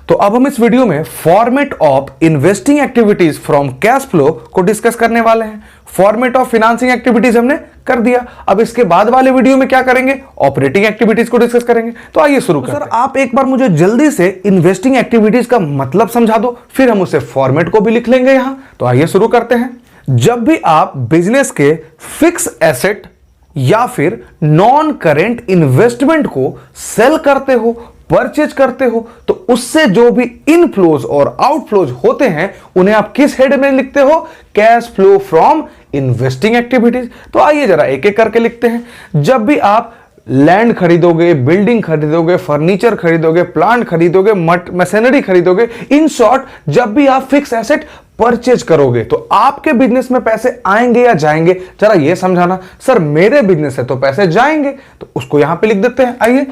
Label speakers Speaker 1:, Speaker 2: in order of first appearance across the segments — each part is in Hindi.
Speaker 1: तो अब हम इस वीडियो में format of investing activities from cash flow को डिस्कस करने वाले हैं। फॉर्मेट ऑफ फाइनेंसिंग एक्टिविटीज हमने कर दिया, अब इसके बाद वाले वीडियो में क्या करेंगे, ऑपरेटिंग एक्टिविटीज को डिस्कस करेंगे। तो आइए शुरू करते हैं। सर आप एक बार मुझे जल्दी से इन्वेस्टिंग एक्टिविटीज का मतलब समझा दो, फिर हम उसे फॉर्मेट को भी लिख लेंगे यहां। तो आइए शुरू करते हैं। जब भी आप बिजनेस के फिक्स एसेट या फिर नॉन करेंट इन्वेस्टमेंट को सेल करते हो, परचेज करते हो, तो उससे जो भी इनफ्लोज और आउटफ्लोज होते हैं उन्हें आप किस हेड में लिखते हो, cash flow from investing activities. तो आइए जरा एक एक करके लिखते हैं। जब भी आप लैंड खरीदोगे, बिल्डिंग खरीदोगे, फर्नीचर खरीदोगे, प्लांट खरीदोगे, मशीनरी खरीदोगे, इन शॉर्ट जब भी आप फिक्स एसेट परचेज करोगे तो आपके बिजनेस में पैसे आएंगे या जाएंगे, जरा ये समझाना। सर मेरे बिजनेस है तो पैसे जाएंगे, तो उसको यहां पे लिख देते हैं। आइए,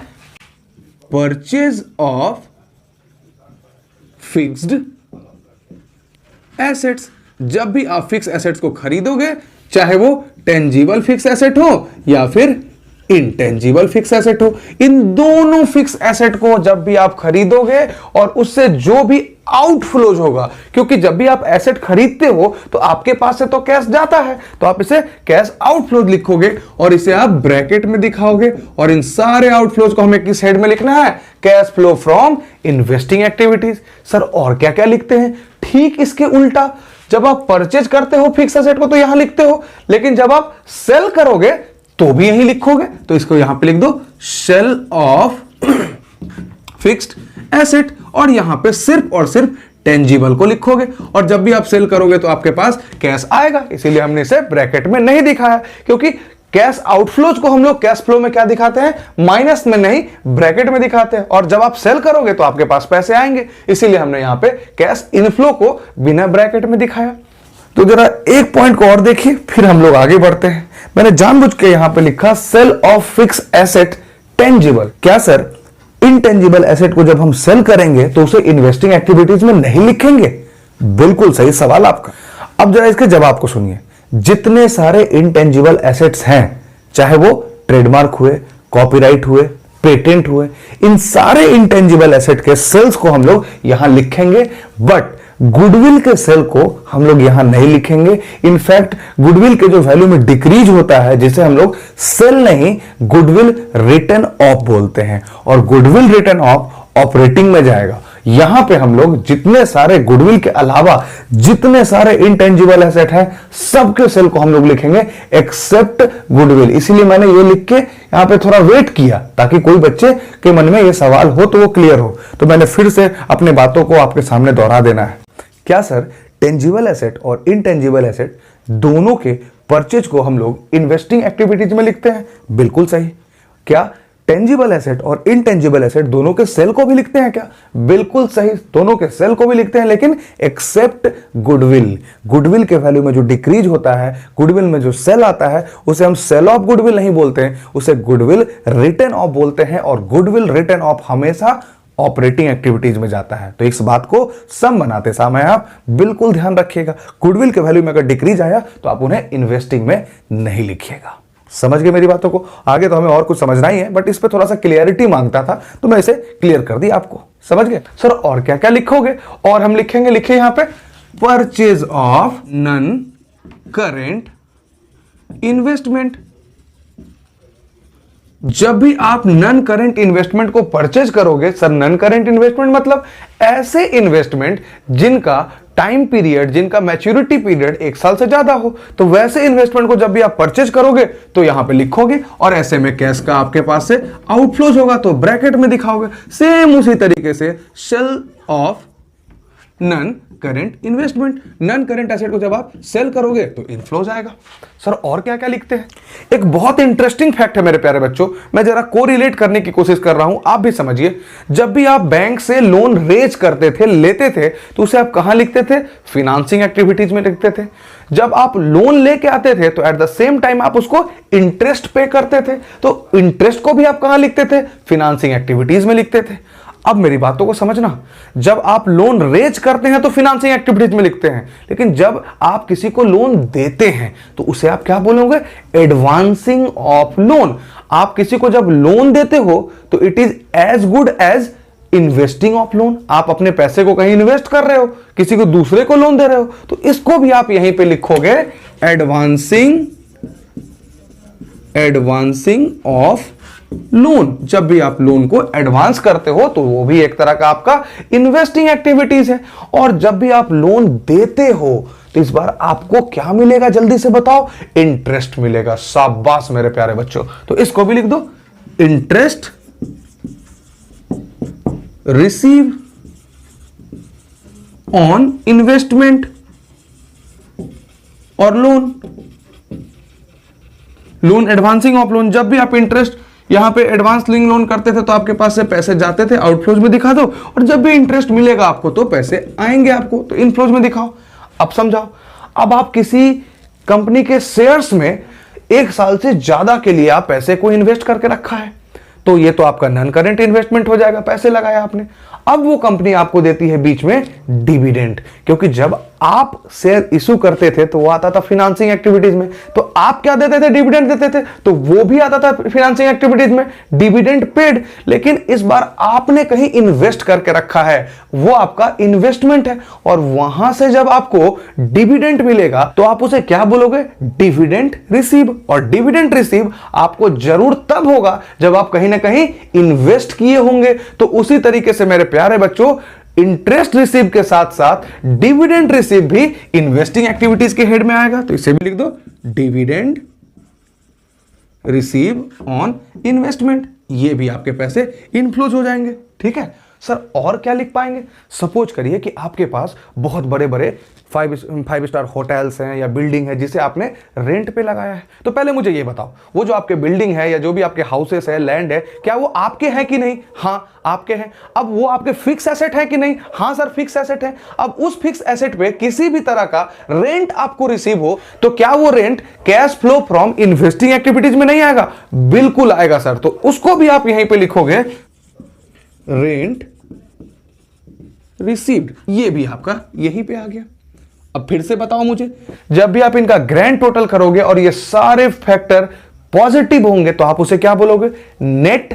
Speaker 1: परचेज ऑफ फिक्स्ड एसेट्स। जब भी आप फिक्स एसेट्स को खरीदोगे, चाहे वो टेंजिबल फिक्स एसेट हो या फिर इनटेंजिबल फिक्स एसेट हो, इन दोनों फिक्स एसेट को जब भी आप खरीदोगे और उससे जो भी आउटफ्लोज होगा, क्योंकि जब भी आप एसेट खरीदते हो तो आपके पास से तो कैश जाता है, तो आप इसे कैश आउटफ्लोज लिखोगे और इसे आप ब्रैकेट में दिखाओगे। और इन सारे आउटफ्लोज को हमें किस हेड में लिखना है, cash flow from investing activities. Sir और क्या क्या लिखते हैं, ठीक इसके उल्टा, जब आप परचेज करते हो फिक्स एसेट को तो यहां लिखते हो, लेकिन जब आप सेल करोगे तो भी यही लिखोगे। तो इसको यहां पे लिख दो, सेल ऑफ फिक्स्ड एसेट, और यहां पे सिर्फ और सिर्फ टेंजिबल को लिखोगे। और जब भी आप सेल करोगे तो आपके पास कैश आएगा, इसीलिए हमने इसे ब्रैकेट में नहीं दिखाया, क्योंकि कैश आउटफ्लोज को हम लोग कैश फ्लो में क्या दिखाते हैं, माइनस में नहीं ब्रैकेट में दिखाते हैं। और जब आप सेल करोगे तो आपके पास पैसे आएंगे, इसीलिए हमने यहां पे कैश इनफ्लो को बिना ब्रैकेट में दिखाया। तो जरा एक पॉइंट को और देखिए, फिर हम लोग आगे बढ़ते हैं। मैंने जानबूझ के यहां पे लिखा sale of fix asset tangible. क्या सर इनटेंजिबल एसेट को जब हम सेल करेंगे तो उसे इन्वेस्टिंग एक्टिविटीज में नहीं लिखेंगे? बिल्कुल सही सवाल आपका। अब जरा इसके जवाब को सुनिए। जितने सारे इनटेंजिबल एसेट्स हैं, चाहे वो ट्रेडमार्क हुए, कॉपीराइट हुए, पेटेंट हुए, इन सारे इनटेंजिबल एसेट के सेल्स को हम लोग यहां लिखेंगे, बट गुडविल के सेल को हम लोग यहां नहीं लिखेंगे। इनफैक्ट गुडविल के जो वैल्यू में डिक्रीज होता है, जिसे हम लोग सेल नहीं गुडविल रिटर्न ऑफ बोलते हैं, और गुडविल रिटर्न ऑफ ऑपरेटिंग में जाएगा। यहां पे हम लोग जितने सारे गुडविल के अलावा जितने सारे इनटेंजिबल एसेट हैं, सबके सेल को हम लोग लिखेंगे एक्सेप्ट गुडविल। इसीलिए मैंने ये लिख के यहां पे थोड़ा वेट किया, ताकि कोई बच्चे के मन में ये सवाल हो तो वो क्लियर हो। तो मैंने फिर से अपने बातों को आपके सामने दोहरा देना है। क्या सर टेंजिबल एसेट और इनटेंजिबल एसेट दोनों के परचेज को हम लोग इन्वेस्टिंग एक्टिविटीज में लिखते हैं? बिल्कुल सही। क्या टेंजिबल एसेट और इनटेंजिबल एसेट दोनों के सेल को भी लिखते हैं क्या? बिल्कुल सही, दोनों के सेल को भी लिखते हैं, लेकिन एक्सेप्ट गुडविल। गुडविल के वैल्यू में जो डिक्रीज होता है, गुडविल में जो सेल आता है, उसे हम सेल ऑफ गुडविल नहीं बोलते हैं, उसे गुडविल रिटर्न ऑफ बोलते हैं। और गुडविल रिटर्न ऑफ हमेशा ऑपरेटिंग एक्टिविटीज में जाता है। तो इस बात को सम बनाते समय आप बिल्कुल ध्यान रखिएगा। गुडविल के वैल्यू में अगर डिक्रीज आया तो आप उन्हें इन्वेस्टिंग में नहीं लिखिएगा। समझ गए मेरी बातों को? आगे तो हमें और कुछ समझना ही है, बट इस पे थोड़ा सा क्लियरिटी मांगता था, तो मैं इसे क्लियर कर दी आपको। समझ गए? सर और क्या क्या लिखोगे? और हम लिखेंगे, लिखिए यहां पे, purchase of non current investment. जब भी आप नॉन करेंट इन्वेस्टमेंट को परचेज करोगे, सर नॉन करेंट इन्वेस्टमेंट मतलब ऐसे इन्वेस्टमेंट जिनका टाइम पीरियड, जिनका मैच्योरिटी पीरियड 1 साल से ज्यादा हो, तो वैसे इन्वेस्टमेंट को जब भी आप परचेज करोगे तो यहां पे लिखोगे, और ऐसे में कैश का आपके पास से आउटफ्लोज होगा तो ब्रैकेट में दिखाओगे। सेम उसी तरीके से sale of non current investment, non current asset को जब आप सेल करोगे तो इनफ्लोज आएगा। सर और क्या क्या लिखते हैं? एक बहुत इंटरेस्टिंग फैक्ट है मेरे प्यारे बच्चों, मैं जरा कोरिलेट करने की कोशिश कर रहा हूं, आप भी समझिए। जब भी आप बैंक से लोन रेज करते थे, लेते थे, तो उसे आप कहां लिखते थे? फाइनेंसिंग एक्टिविटीज में लिखते थे। जब आप लोन लेके आते थे तो एट द सेम टाइम आप उसको इंटरेस्ट पे करते थे, तो इंटरेस्ट को भी आप कहां लिखते थे? फाइनेंसिंग एक्टिविटीज में लिखते थे। अब मेरी बातों को समझना, जब आप लोन रेज करते हैं तो फाइनेंसिंग एक्टिविटीज में लिखते हैं, लेकिन जब आप किसी को लोन देते हैं तो उसे आप क्या बोलोगे? Advancing of loan. आप किसी को जब लोन देते हो तो it is as good as investing of loan, आप अपने पैसे को कहीं इन्वेस्ट कर रहे हो, किसी को दूसरे को लोन दे रहे हो, तो इसको भी आप यहीं पे लिखोगे एडवांसिंग ऑफ लोन। जब भी आप लोन को एडवांस करते हो तो वो भी एक तरह का आपका इन्वेस्टिंग एक्टिविटीज है। और जब भी आप लोन देते हो तो इस बार आपको क्या मिलेगा, जल्दी से बताओ? इंटरेस्ट मिलेगा। शाबाश मेरे प्यारे बच्चों, तो इसको भी लिख दो, इंटरेस्ट रिसीव ऑन इन्वेस्टमेंट और लोन एडवांसिंग ऑफ लोन। जब भी आप इंटरेस्ट यहां पे एडवांस लिंक लोन करते थे तो आपके पास से पैसे जाते थे, आउटफ्लोज में दिखा दो, और जब भी इंटरेस्ट मिलेगा आपको तो पैसे आएंगे आपको, तो इनफ्लोज में दिखाओ। अब समझाओ, अब आप किसी कंपनी के शेयर्स में 1 साल से ज्यादा के लिए आप पैसे को इन्वेस्ट करके रखा है, तो ये तो आपका नॉन करेंट इन्वेस्टमेंट हो जाएगा, पैसे लगाया आपने। अब वो कंपनी आपको देती है बीच में डिविडेंड, क्योंकि जब आप शेयर इशू करते थे तो वो आता था फिनांसिंग एक्टिविटीज में, तो आप क्या देते थे? डिविडेंड देते थे, तो वो भी आता था फिनांसिंग एक्टिविटीज में, डिविडेंड पेड। लेकिन इस बार आपने कहीं इन्वेस्ट करके रखा है, वो आपका इन्वेस्टमेंट है, और वहां से जब आपको डिविडेंड मिलेगा तो आप उसे क्या बोलोगे? Dividend receive. और डिविडेंड रिसीव आपको जरूर तब होगा जब आप कहीं ना कहीं इन्वेस्ट किए होंगे। तो उसी तरीके से मेरे प्यारे बच्चों, इंटरेस्ट रिसीव के साथ साथ डिविडेंड रिसीव भी इन्वेस्टिंग एक्टिविटीज के हेड में आएगा, तो इसे भी लिख दो, डिविडेंड रिसीव ऑन इन्वेस्टमेंट। ये भी आपके पैसे इनफ्लोज हो जाएंगे। ठीक है सर, और क्या लिख पाएंगे? सपोज करिए कि आपके पास बहुत बड़े बड़े 5 स्टार होटल्स हैं या बिल्डिंग है जिसे आपने रेंट पे लगाया है। तो पहले मुझे ये बताओ, वो जो आपके बिल्डिंग है या जो भी आपके हाउसेस है, लैंड है, क्या वो आपके हैं कि नहीं? हाँ आपके हैं। अब वो आपके फिक्स एसेट है कि नहीं? हाँ सर फिक्स एसेट है। अब उस फिक्स एसेट पे किसी भी तरह का रेंट आपको रिसीव हो तो क्या वो rent cash flow from investing activities में नहीं आएगा? बिल्कुल आएगा सर। तो उसको भी आप यहीं पे लिखोगे, रेंट रिसीव्ड। ये भी आपका यहीं पे आ गया। अब फिर से बताओ मुझे, जब भी आप इनका ग्रैंड टोटल करोगे और ये सारे फैक्टर पॉजिटिव होंगे तो आप उसे क्या बोलोगे? Net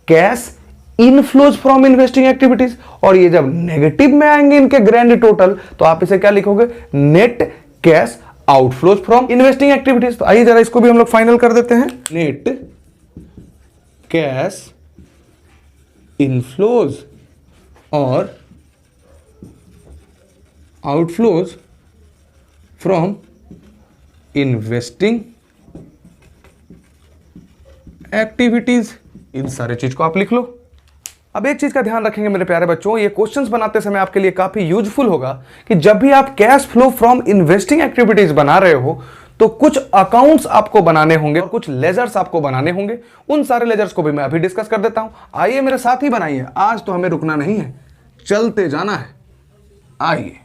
Speaker 1: cash inflows from investing activities. और ये जब नेगेटिव में आएंगे इनके ग्रैंड टोटल तो आप इसे क्या लिखोगे? Net cash outflows from investing activities. तो आइए जरा इसको भी हम लोग फाइनल कर देते हैं, नेट कैश इनफ्लोज और आउटफ्लोज फ्रॉम इन्वेस्टिंग एक्टिविटीज। इन सारे चीज को आप लिख लो। अब एक चीज का ध्यान रखेंगे मेरे प्यारे बच्चों, ये क्वेश्चंस बनाते समय आपके लिए काफी यूजफुल होगा कि जब भी आप cash flow from investing activities बना रहे हो तो कुछ अकाउंट्स आपको बनाने होंगे और कुछ लेजर्स आपको बनाने होंगे। उन सारे लेजर्स को भी मैं अभी डिस्कस कर देता हूं। आइए मेरे साथ ही बनाइए, आज तो हमें रुकना नहीं है, चलते जाना है। आइए,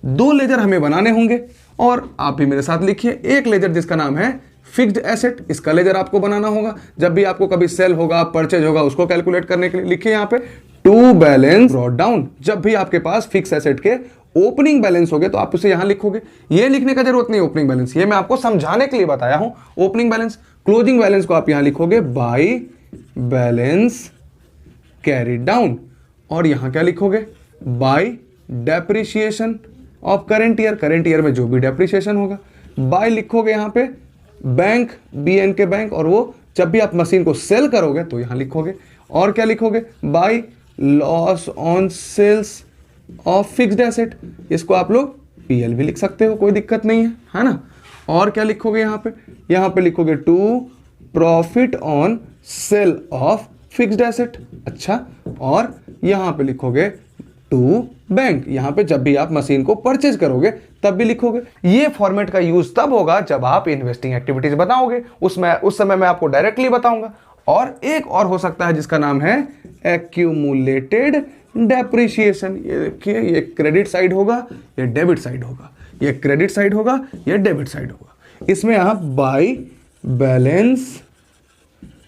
Speaker 1: 2 लेजर हमें बनाने होंगे और आप भी मेरे साथ लिखिए। एक लेजर जिसका नाम है फिक्स्ड एसेट, इसका लेजर आपको बनाना होगा। जब भी आपको कभी सेल होगा, परचेज होगा, उसको कैलकुलेट करने के लिए लिखिए यहां पे टू बैलेंस ब्रॉट डाउन। जब भी आपके पास फिक्स एसेट के ओपनिंग बैलेंस हो गए तो आप उसे यहां लिखोगे। ये लिखने का जरूरत नहीं ओपनिंग बैलेंस, ये मैं आपको समझाने के लिए बताया हूं। ओपनिंग बैलेंस, क्लोजिंग बैलेंस को आप यहां लिखोगे बाय बैलेंस कैरिड डाउन। और यहां क्या लिखोगे? Bye depreciation of current year, current year में जो भी डेप्रिसिएशन होगा। बाय लिखोगे यहां पे बैंक, BN के बैंक, और वो जब भी आप मशीन को सेल करोगे तो यहां लिखोगे। और क्या लिखोगे? By loss on sales of fixed asset, इसको आप लोग PL भी लिख सकते हो, कोई दिक्कत नहीं है ना। और क्या लिखोगे यहां पे लिखोगे to profit on sale of fixed asset. अच्छा, और यहां पे लिखोगे टू बैंक, यहां पे जब भी आप मशीन को परचेज करोगे तब भी लिखोगे। ये फॉर्मेट का यूज तब होगा जब आप इन्वेस्टिंग एक्टिविटीज बताओगे, उस समय मैं आपको डायरेक्टली बताऊंगा। और एक और हो सकता है जिसका नाम है एक्यूमुलेटेड डेप्रिसिएशन। ये देखिए, ये क्रेडिट साइड होगा, ये डेबिट साइड होगा, ये क्रेडिट साइड होगा, ये डेबिट साइड होगा। इसमें आप बाय बैलेंस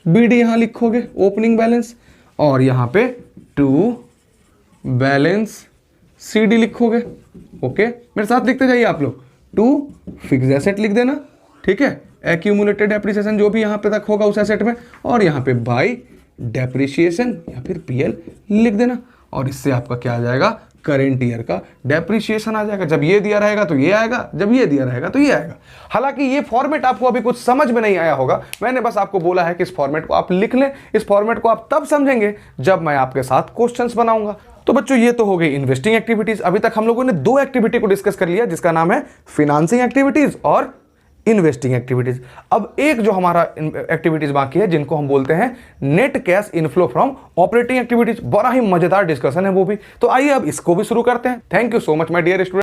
Speaker 1: BD यहां लिखोगे, ओपनिंग बैलेंस, और यहां पे टू बैलेंस CD लिखोगे। ओके, मेरे साथ लिखते जाइए आप लोग। टू फिक्स्ड एसेट लिख देना, ठीक है, एक्यूमुलेटेड डेप्रिसिएशन जो भी यहां पे तक होगा उस एसेट में, और यहां पे बाय डेप्रिसिएशन या फिर PL लिख देना। और इससे आपका क्या आ जाएगा, करेंट ईयर का डेप्रिसिएशन आ जाएगा। जब ये दिया रहेगा तो ये आएगा, जब ये दिया रहेगा तो ये आएगा। हालांकि ये फॉर्मेट आपको अभी कुछ समझ में नहीं आया होगा, मैंने बस आपको बोला है कि इस फॉर्मेट को आप लिख लें। इस फॉर्मेट को आप तब समझेंगे जब मैं आपके साथ क्वेश्चंस बनाऊंगा। तो बच्चों ये तो हो गई इन्वेस्टिंग एक्टिविटीज। अभी तक हम लोगों ने 2 एक्टिविटी को डिस्कस कर लिया, जिसका नाम है फिनांसिंग एक्टिविटीज और इन्वेस्टिंग एक्टिविटीज। अब एक जो हमारा एक्टिविटीज बाकी है, जिनको हम बोलते हैं net cash inflow from operating activities. बड़ा ही मजेदार डिस्कशन है वो भी। तो आइए अब इसको भी शुरू करते हैं। Thank you so much my dear student.